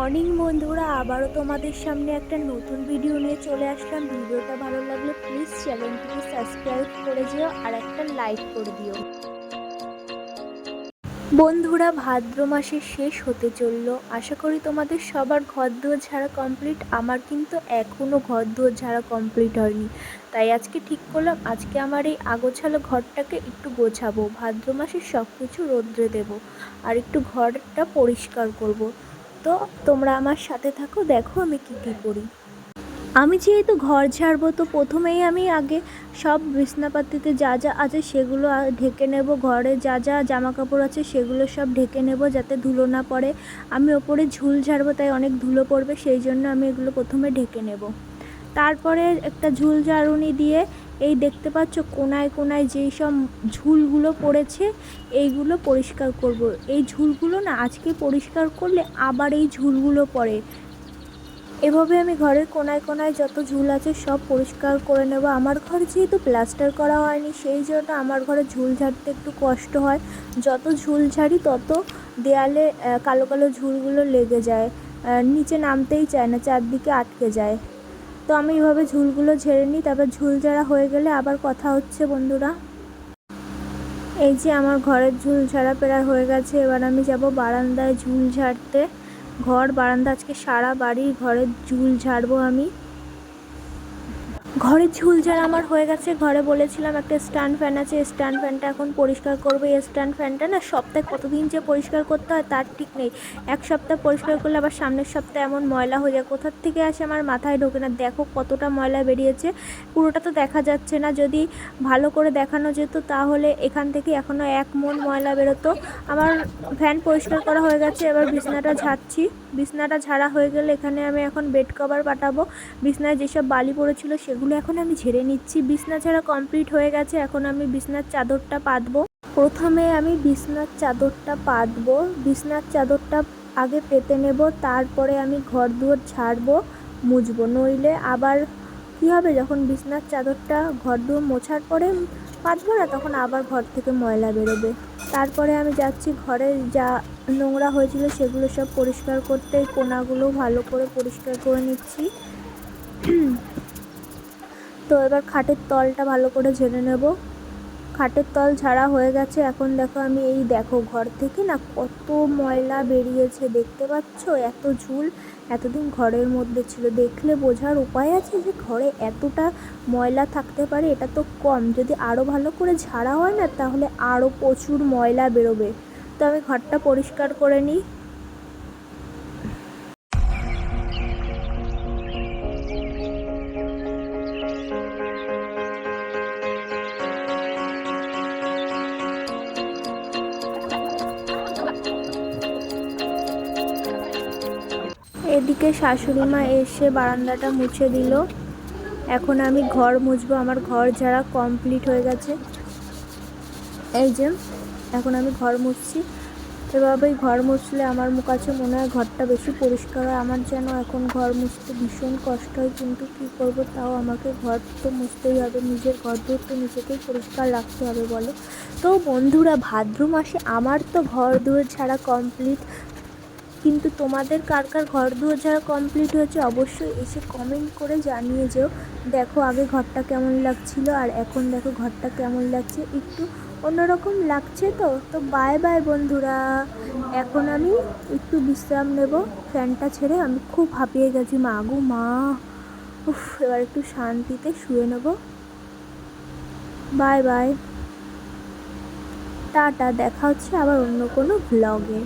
Morning বন্ধুরা, আবারও তোমাদের সামনে একটা নতুন ভিডিও নিয়ে চলে আসলাম। ভিডিওটা ভালো লাগলে প্লিজ চ্যানেলটিকে সাবস্ক্রাইব করে দিও আর একটা লাইক করে দিও। বন্ধুরা, ভাদ্র মাসের শেষ হতে চললো। আশা করি তোমাদের সবার ঘরদুয়ার ঝাড়া কমপ্লিট। আমার কিন্তু এখনও ঘরদুয়ার ঝাড়া কমপ্লিট হয়নি, তাই আজকে ঠিক করলাম আজকে আমার এই আগোছালো ঘরটাকে একটু গোছাবো। ভাদ্র মাসের সব কিছু রোদ্রে দেবো আর একটু ঘরটা পরিষ্কার করব। তো তোমরা আমার সাথে থাকো, দেখো আমি কী করি। আমি যেহেতু ঘর ঝাড়বো, তো প্রথমেই আমি আগে সব বিছনাপাতিতে যা যা আছে সেগুলো ঢেকে নেব। ঘরে যা যা জামা কাপড় আছে সেগুলো সব ঢেকে নেব যাতে ধুলো না পড়ে। আমি ওপরে ঝুল ঝাড়বো, তাই অনেক ধুলো পড়বে, সেই জন্য আমি এগুলো প্রথমে ঢেকে নেব। তারপরে একটা ঝুল ঝাড়ুনি দিয়ে এই দেখতে পাচ্ছ কোনায় কোনায় যেই সব ঝুলগুলো পড়েছে এইগুলো পরিষ্কার করব। এই ঝুলগুলো না আজকে পরিষ্কার করলে আবার এই ঝুলগুলো পড়ে। এভাবে আমি ঘরের কোনায় কোনায় যত ঝুল আছে সব পরিষ্কার করে নেব। আমার ঘর যেহেতু প্লাস্টার করা হয়নি, সেই জন্য আমার ঘরে ঝুল ঝাড়তে একটু কষ্ট হয়। যত ঝুল ঝাড়ি তত দেয়ালে কালো কালো ঝুলগুলো লেগে যায়, নিচে নামতেই চায় না, চারদিকে আটকে যায়। তো আমি এভাবে ঝুলগুলো ঝেড়ে নিই, তারপর ঝুল ঝাড়া হয়ে গেলে আবার কথা হচ্ছে বন্ধুরা। এই যে আমার ঘরের ঝুল ঝাড়া প্রায় হয়ে গেছে, এবার আমি যাব বারান্দায় ঝুল ঝাড়তে। ঘর বারান্দা আজকে সারা বাড়ি ঘরের ঝুল ঝাড়বো আমি। ঘরের ঝুল ঝাড়া আমার হয়ে গেছে। ঘরে বলেছিলাম একটা স্ট্যান্ড ফ্যান আছে, স্ট্যান্ড ফ্যানটা এখন পরিষ্কার করবো। এই স্ট্যান্ড ফ্যানটা না সপ্তাহে কতদিন যে পরিষ্কার করতে হয় তার ঠিক নেই। এক সপ্তাহ পরিষ্কার করলে আবার সামনের সপ্তাহে এমন ময়লা হয়ে যায়, কোথার থেকে আসে আমার মাথায় ঢোকে না। দেখো কতটা ময়লা বেরিয়েছে, পুরোটা তো দেখা যাচ্ছে না। যদি ভালো করে দেখানো যেত তাহলে এখান থেকে এখনও 1 মণ ময়লা বেরোতো। আমার ফ্যান পরিষ্কার করা হয়ে গেছে, এবার বিছনাটা ঝাড়ছি। বিছনাটা ঝাড়া হয়ে গেলে এখানে আমি এখন বেড কভার পাঠাবো। বিছনায় যেসব বালি পড়েছিল সেগুলো এখন আমি ঝেড়ে নিচ্ছি। বিছনা ঝাড়া কমপ্লিট হয়ে গেছে, এখন আমি বিছনার চাদরটা পাতবো। প্রথমে আমি বিছনার চাদরটা পাতবো। বিছনার চাদরটা আগে পেতে নেব, তারপরে আমি ঘর দুয়ার ঝাড়বো, মুছবো। নইলে আবার কী হবে, যখন বিছনার চাদরটা ঘর দুয়ার মোছার পরে পাতবো না, তখন আবার ঘর থেকে ময়লা বেরোবে। তারপরে আমি যাচ্ছি ঘরে যা নোংরা হয়েছিল সেগুলো সব পরিষ্কার করতে। এই কোনাগুলো ভালো করে পরিষ্কার করে নিচ্ছি। তো এবার খাটের তলটা ভালো করে ঝেড়ে নেব। খাটের তল ঝাড়া হয়ে গেছে। এখন দেখো আমি এই দেখো ঘর থেকে না কত ময়লা বেরিয়েছে, দেখতে পাচ্ছ? এত ঝুল এতদিন ঘরের মধ্যে ছিল, দেখলে বোঝার উপায় আছে যে ঘরে এতটা ময়লা থাকতে পারে। এটা তো কম, যদি আরও ভালো করে ঝাড়া হয় না তাহলে আরও প্রচুর ময়লা বেরোবে। তো আমি ঘরটা পরিষ্কার করে নিই। এদিকে শাশুড়ি মা এসে বারান্দাটা মুছে দিল। এখন আমি ঘর মুছবো। আমার ঘর ঝাড়া কমপ্লিট হয়ে গেছে। এই যে এখন আমি ঘর মুছছি। এভাবেই ঘর মুছলে আমার কাছে মনে হয় ঘরটা বেশি পরিষ্কার হয়। আমার যেন এখন ঘর মুছতে ভীষণ কষ্ট হয়, কিন্তু কী করব, তাও আমাকে ঘর তো মুছতেই হবে। নিজের ঘর দূর তো নিজেকেই পরিষ্কার রাখতে হবে বলো। তো বন্ধুরা, ভাদ্র মাসে আমার তো ঘর দুয়ার ঝাড়া কমপ্লিট, কিন্তু তোমাদের কার কার ঘর দুয়ার ঝাড়া কমপ্লিট হয়েছে অবশ্যই এসে কমেন্ট করে জানিয়ে যেও। দেখো আগে ঘরটা কেমন লাগছিল আর এখন দেখো ঘরটা কেমন লাগছে, একটু অন্যরকম লাগছে। তো বাই বাই বন্ধুরা, এখন আমি একটু বিশ্রাম নেব। ফ্যানটা ছেড়ে আমি খুব হাঁপিয়ে গেছি, মা গো মা। এবার একটু শান্তিতে শুয়ে নেব। বাই বাই, টাটা, দেখা হচ্ছে আবার অন্য কোনো ব্লগে।